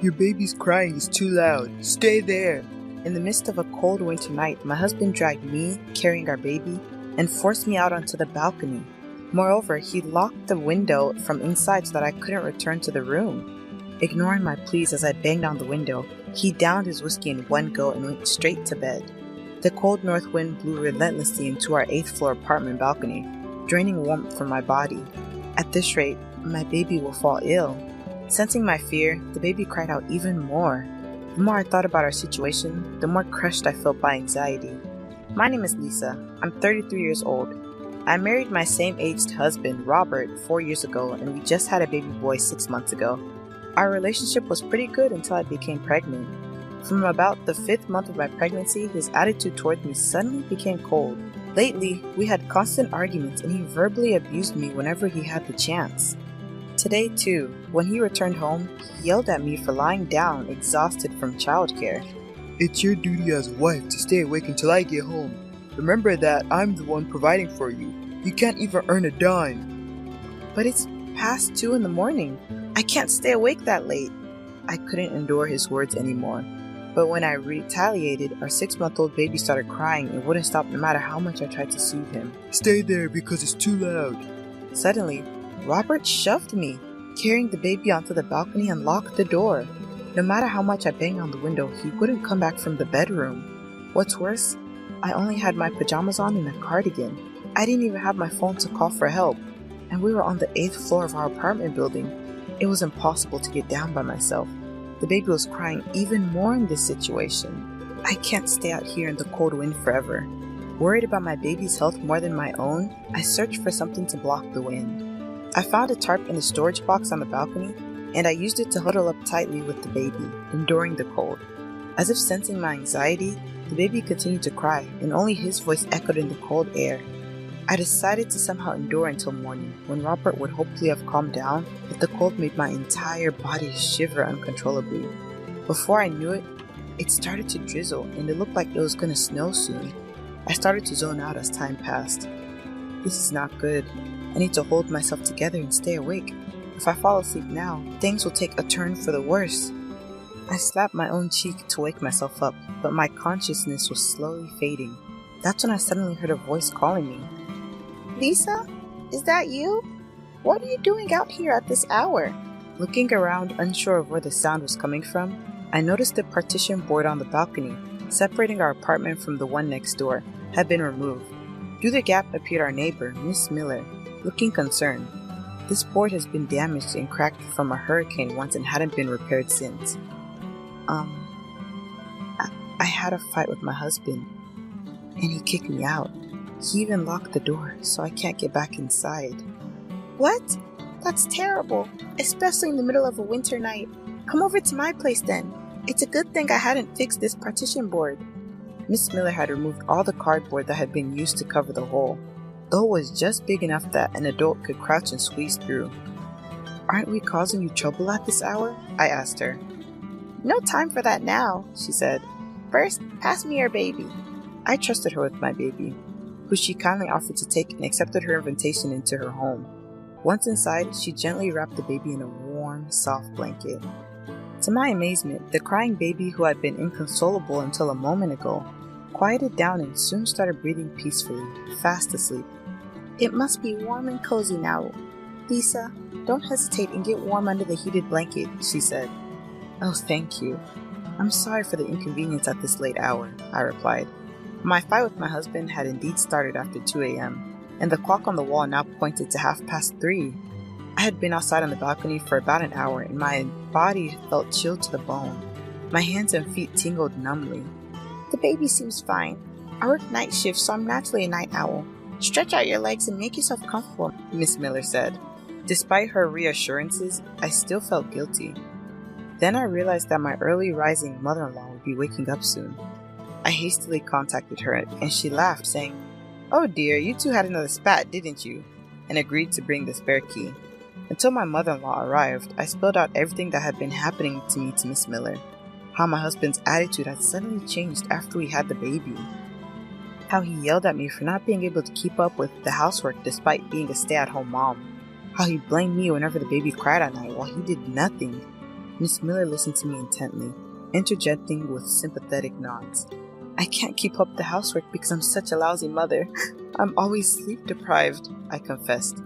Your baby's crying is too loud. Stay there. In the midst of a cold winter night, my husband dragged me, carrying our baby, and forced me out onto the balcony. Moreover, he locked the window from inside so that I couldn't return to the room. Ignoring my pleas as I banged on the window, he downed his whiskey in one go and went straight to bed. The cold north wind blew relentlessly into our 8th floor apartment balcony, draining warmth from my body. At this rate, my baby will fall ill. Sensing my fear, the baby cried out even more. The more I thought about our situation, the more crushed I felt by anxiety. My name is Lisa. I'm 33 years old. I married my same-aged husband, Robert, 4 years ago, and we just had a baby boy 6 months ago. Our relationship was pretty good until I became pregnant. From about the 5th month of my pregnancy, his attitude toward me suddenly became cold. Lately, we had constant arguments and he verbally abused me whenever he had the chance. Today too, when he returned home, he yelled at me for lying down, exhausted from childcare. It's your duty as a wife to stay awake until I get home. Remember that I'm the one providing for you. You can't even earn a dime. But it's past 2 in the morning. I can't stay awake that late. I couldn't endure his words anymore. But when I retaliated, our 6-month-old baby started crying and wouldn't stop no matter how much I tried to soothe him. Stay there because it's too loud. Suddenly, Robert shoved me, carrying the baby onto the balcony and locked the door. No matter how much I banged on the window, he wouldn't come back from the bedroom. What's worse, I only had my pajamas on and a cardigan. I didn't even have my phone to call for help, and we were on the 8th floor of our apartment building. It was impossible to get down by myself. The baby was crying even more in this situation. I can't stay out here in the cold wind forever. Worried about my baby's health more than my own, I searched for something to block the wind. I found a tarp in the storage box on the balcony, and I used it to huddle up tightly with the baby, enduring the cold. As if sensing my anxiety, the baby continued to cry, and only his voice echoed in the cold air. I decided to somehow endure until morning, when Robert would hopefully have calmed down, but the cold made my entire body shiver uncontrollably. Before I knew it, it started to drizzle, and it looked like it was gonna snow soon. I started to zone out as time passed. This is not good. I need to hold myself together and stay awake. If I fall asleep now, things will take a turn for the worse. I slapped my own cheek to wake myself up, but my consciousness was slowly fading. That's when I suddenly heard a voice calling me. Lisa? Is that you? What are you doing out here at this hour? Looking around, unsure of where the sound was coming from, I noticed the partition board on the balcony, separating our apartment from the one next door, had been removed. Through the gap appeared our neighbor, Miss Miller, looking concerned. This board has been damaged and cracked from a hurricane once and hadn't been repaired since. I had a fight with my husband, and he kicked me out. He even locked the door, so I can't get back inside. What? That's terrible, especially in the middle of a winter night. Come over to my place then. It's a good thing I hadn't fixed this partition board. Miss Miller had removed all the cardboard that had been used to cover the hole, though it was just big enough that an adult could crouch and squeeze through. Aren't we causing you trouble at this hour? I asked her. No time for that now, she said. First, pass me your baby. I trusted her with my baby, who she kindly offered to take and accepted her invitation into her home. Once inside, she gently wrapped the baby in a warm, soft blanket. To my amazement, the crying baby, who had been inconsolable until a moment ago, quieted down and soon started breathing peacefully, fast asleep. It must be warm and cozy now. Lisa, don't hesitate and get warm under the heated blanket, she said. Oh, thank you. I'm sorry for the inconvenience at this late hour, I replied. My fight with my husband had indeed started after 2 a.m., and the clock on the wall now pointed to 3:30. I had been outside on the balcony for about an hour, and my body felt chilled to the bone. My hands and feet tingled numbly. The baby seems fine. I work night shifts, so I'm naturally a night owl. Stretch out your legs and make yourself comfortable, Miss Miller said. Despite her reassurances, I still felt guilty. Then I realized that my early rising mother-in-law would be waking up soon. I hastily contacted her, and she laughed, saying, Oh dear, you two had another spat, didn't you? And agreed to bring the spare key. Until my mother-in-law arrived, I spilled out everything that had been happening to me to Miss Miller. How my husband's attitude had suddenly changed after we had the baby. How he yelled at me for not being able to keep up with the housework despite being a stay-at-home mom. How he blamed me whenever the baby cried at night while he did nothing. Miss Miller listened to me intently, interjecting with sympathetic nods. I can't keep up the housework because I'm such a lousy mother. I'm always sleep deprived, I confessed.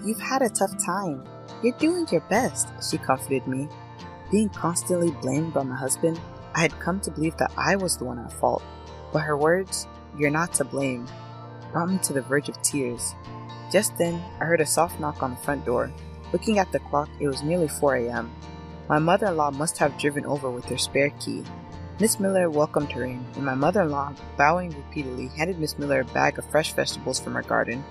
You've had a tough time. You're doing your best, she comforted me. Being constantly blamed by my husband, I had come to believe that I was the one at fault. But her words, "You're not to blame," brought me to the verge of tears. Just then, I heard a soft knock on the front door. Looking at the clock, it was nearly 4 a.m. My mother-in-law must have driven over with her spare key. Miss Miller welcomed her in, and my mother-in-law, bowing repeatedly, handed Miss Miller a bag of fresh vegetables from her garden.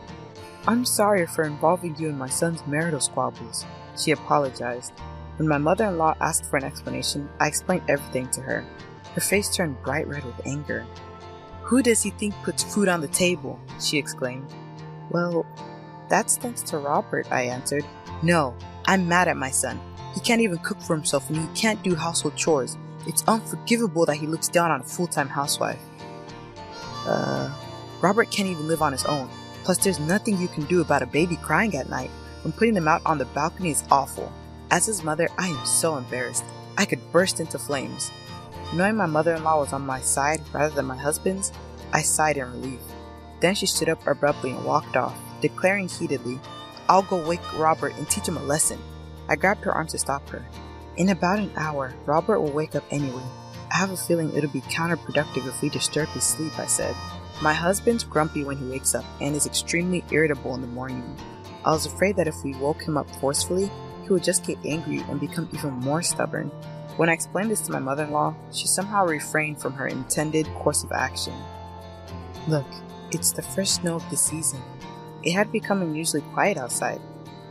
"I'm sorry for involving you in my son's marital squabbles," she apologized. When my mother-in-law asked for an explanation, I explained everything to her. Her face turned bright red with anger. "Who does he think puts food on the table?" she exclaimed. "Well, that's thanks to Robert," I answered. "No, I'm mad at my son. He can't even cook for himself and he can't do household chores. It's unforgivable that he looks down on a full-time housewife." Robert can't even live on his own. Plus, there's nothing you can do about a baby crying at night, and putting them out on the balcony is awful. As his mother, I am so embarrassed. I could burst into flames. Knowing my mother-in-law was on my side rather than my husband's, I sighed in relief. Then she stood up abruptly and walked off, declaring heatedly, "I'll go wake Robert and teach him a lesson." I grabbed her arm to stop her. "In about an hour, Robert will wake up anyway. I have a feeling it'll be counterproductive if we disturb his sleep," I said. My husband's grumpy when he wakes up and is extremely irritable in the morning. I was afraid that if we woke him up forcefully, he would just get angry and become even more stubborn. When I explained this to my mother-in-law, she somehow refrained from her intended course of action. "Look, it's the first snow of the season. It had become unusually quiet outside.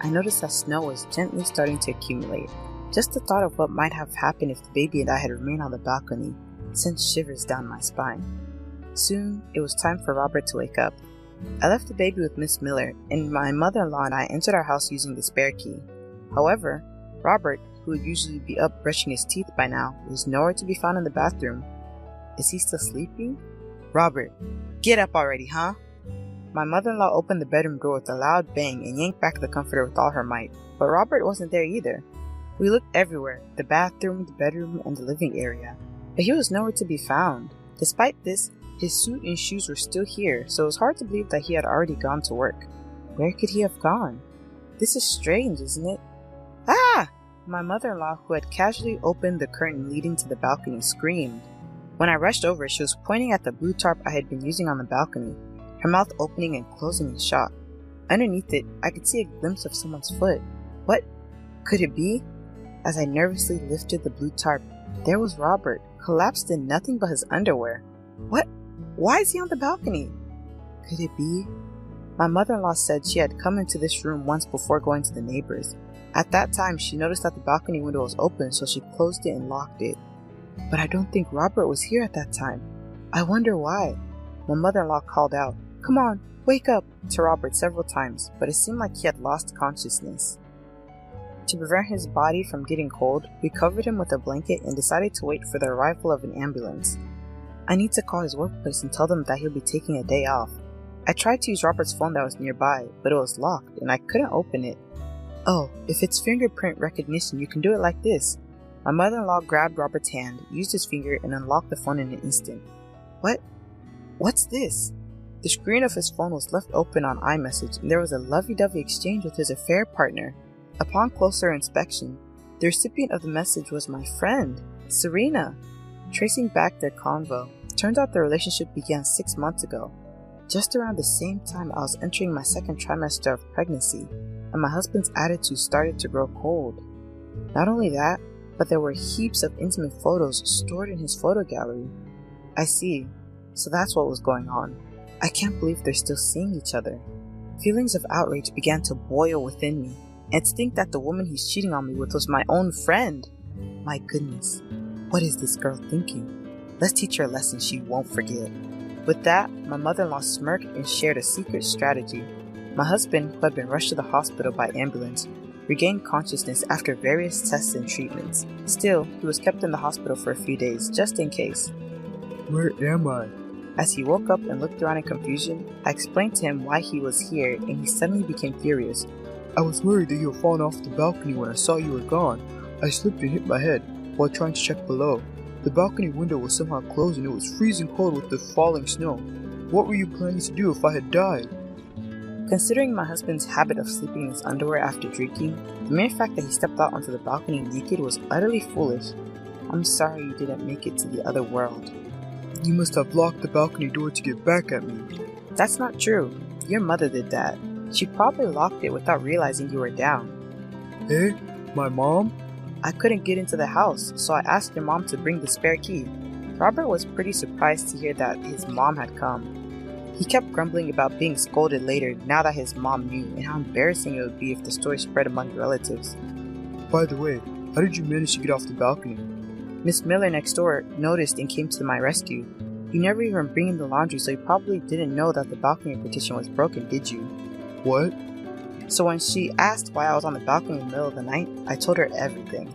I noticed that snow was gently starting to accumulate. Just the thought of what might have happened if the baby and I had remained on the balcony sent shivers down my spine." Soon, it was time for Robert to wake up. I left the baby with Miss Miller, and my mother-in-law and I entered our house using the spare key. However, Robert, who would usually be up brushing his teeth by now, was nowhere to be found in the bathroom. Is he still sleeping? "Robert, get up already, huh?" My mother-in-law opened the bedroom door with a loud bang and yanked back the comforter with all her might, but Robert wasn't there either. We looked everywhere, the bathroom, the bedroom, and the living area, but he was nowhere to be found. Despite this, his suit and shoes were still here, so it was hard to believe that he had already gone to work. Where could he have gone? This is strange, isn't it? "Ah!" My mother-in-law, who had casually opened the curtain leading to the balcony, screamed. When I rushed over, she was pointing at the blue tarp I had been using on the balcony, her mouth opening and closing in shock. Underneath it, I could see a glimpse of someone's foot. What could it be? As I nervously lifted the blue tarp, there was Robert, collapsed in nothing but his underwear. What? Why is he on the balcony? Could it be? My mother-in-law said she had come into this room once before going to the neighbors. At that time, she noticed that the balcony window was open, so she closed it and locked it. But I don't think Robert was here at that time. I wonder why. My mother-in-law called out, "Come on, wake up," to Robert several times, but it seemed like he had lost consciousness. To prevent his body from getting cold, we covered him with a blanket and decided to wait for the arrival of an ambulance. I need to call his workplace and tell them that he'll be taking a day off. I tried to use Robert's phone that was nearby, but it was locked and I couldn't open it. "Oh, if it's fingerprint recognition, you can do it like this." My mother-in-law grabbed Robert's hand, used his finger, and unlocked the phone in an instant. What's this? The screen of his phone was left open on iMessage, and there was a lovey-dovey exchange with his affair partner. Upon closer inspection, the recipient of the message was my friend, Serena. Tracing back their convo, turns out the relationship began 6 months ago. Just around the same time I was entering my second trimester of pregnancy, and my husband's attitude started to grow cold. Not only that, but there were heaps of intimate photos stored in his photo gallery. I see, so that's what was going on. I can't believe they're still seeing each other. Feelings of outrage began to boil within me, and to think that the woman he's cheating on me with was my own friend. My goodness, what is this girl thinking? Let's teach her a lesson she won't forget. With that, my mother-in-law smirked and shared a secret strategy. My husband, who had been rushed to the hospital by ambulance, regained consciousness after various tests and treatments. Still, he was kept in the hospital for a few days, just in case. "Where am I?" As he woke up and looked around in confusion, I explained to him why he was here, and he suddenly became furious. "I was worried that you had fallen off the balcony when I saw you were gone. I slipped and hit my head while trying to check below. The balcony window was somehow closed and it was freezing cold with the falling snow. What were you planning to do if I had died? Considering my husband's habit of sleeping in his underwear after drinking, the mere fact that he stepped out onto the balcony naked was utterly foolish. I'm sorry you didn't make it to the other world. You must have locked the balcony door to get back at me. That's not true. Your mother did that. She probably locked it without realizing you were down. Eh? My mom? I couldn't get into the house, so I asked your mom to bring the spare key. Robert was pretty surprised to hear that his mom had come. He kept grumbling about being scolded later now that his mom knew, and how embarrassing it would be if the story spread among relatives. By the way, how did you manage to get off the balcony? Miss Miller next door noticed and came to my rescue. You never even bring in the laundry, so you probably didn't know that the balcony partition was broken, did you? What? So when she asked why I was on the balcony in the middle of the night, I told her everything.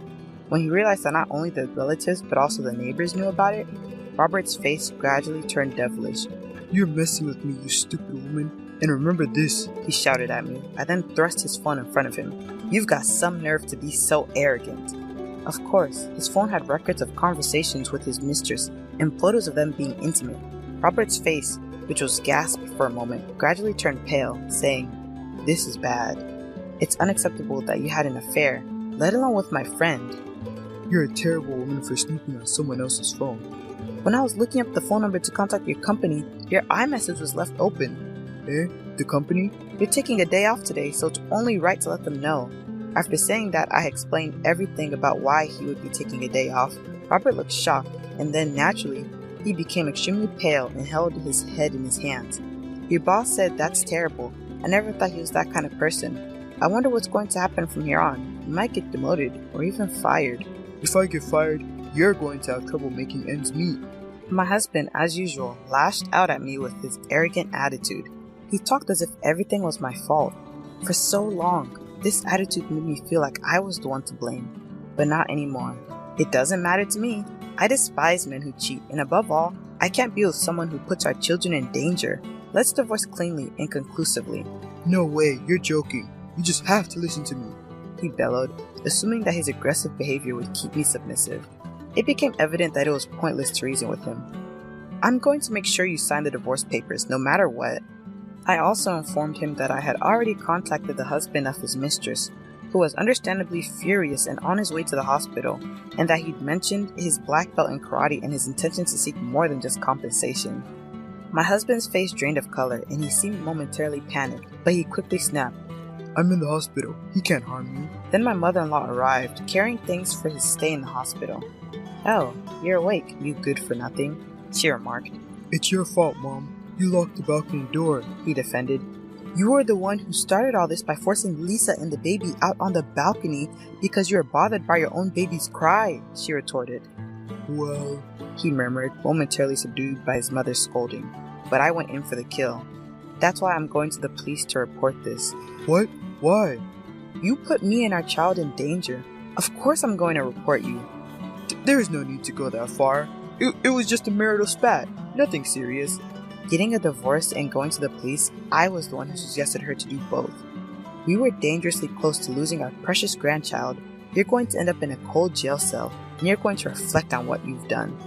When he realized that not only the relatives but also the neighbors knew about it, Robert's face gradually turned devilish. You're messing with me, you stupid woman. And remember this, he shouted at me. I then thrust his phone in front of him. You've got some nerve to be so arrogant. Of course, his phone had records of conversations with his mistress and photos of them being intimate. Robert's face, which was gasped for a moment, gradually turned pale, saying, "This is bad. It's unacceptable that you had an affair, let alone with my friend." You're a terrible woman for snooping on someone else's phone. When I was looking up the phone number to contact your company, your iMessage was left open. Eh? The company? You're taking a day off today, so it's only right to let them know. After saying that, I explained everything about why he would be taking a day off. Robert looked shocked, and then naturally, he became extremely pale and held his head in his hands. Your boss said that's terrible. I never thought he was that kind of person. I wonder what's going to happen from here on. You might get demoted or even fired. If I get fired, you're going to have trouble making ends meet. My husband, as usual, lashed out at me with his arrogant attitude. He talked as if everything was my fault. For so long, this attitude made me feel like I was the one to blame. But not anymore. It doesn't matter to me. I despise men who cheat, and above all, I can't be with someone who puts our children in danger. Let's divorce cleanly and conclusively. No way, you're joking. You just have to listen to me, he bellowed, assuming that his aggressive behavior would keep me submissive. It became evident that it was pointless to reason with him. I'm going to make sure you sign the divorce papers, no matter what. I also informed him that I had already contacted the husband of his mistress, who was understandably furious and on his way to the hospital, and that he'd mentioned his black belt in karate and his intention to seek more than just compensation. My husband's face drained of color, and he seemed momentarily panicked, but he quickly snapped, I'm in the hospital. He can't harm you. Then my mother-in-law arrived, carrying things for his stay in the hospital. Oh, you're awake, you good-for-nothing, she remarked. It's your fault, Mom. You locked the balcony door, he defended. You were the one who started all this by forcing Lisa and the baby out on the balcony because you were bothered by your own baby's cry, she retorted. Well, he murmured, momentarily subdued by his mother's scolding. But I went in for the kill. That's why I'm going to the police to report this. What? Why? You put me and our child in danger. Of course I'm going to report you. There is no need to go that far. It was just a marital spat. Nothing serious. Getting a divorce and going to the police, I was the one who suggested her to do both. We were dangerously close to losing our precious grandchild. You're going to end up in a cold jail cell, and you're going to reflect on what you've done.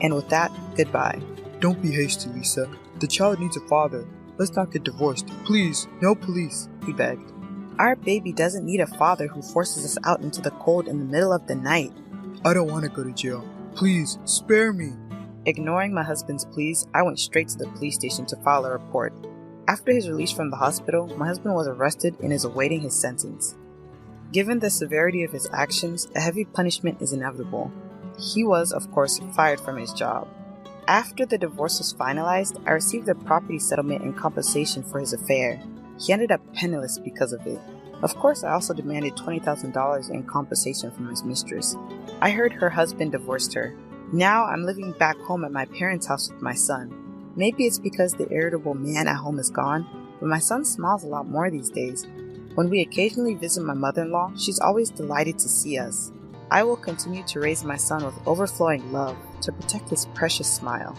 And with that, goodbye. Don't be hasty, Lisa. The child needs a father. Let's not get divorced. Please, no police, he begged. Our baby doesn't need a father who forces us out into the cold in the middle of the night. I don't want to go to jail. Please, spare me. Ignoring my husband's pleas, I went straight to the police station to file a report. After his release from the hospital, my husband was arrested and is awaiting his sentence. Given the severity of his actions, a heavy punishment is inevitable. He was, of course, fired from his job. After the divorce was finalized, I received a property settlement and compensation for his affair. He ended up penniless because of it. Of course, I also demanded $20,000 in compensation from his mistress. I heard her husband divorced her. Now I'm living back home at my parents' house with my son. Maybe it's because the irritable man at home is gone, but my son smiles a lot more these days. When we occasionally visit my mother-in-law, she's always delighted to see us. I will continue to raise my son with overflowing love to protect his precious smile.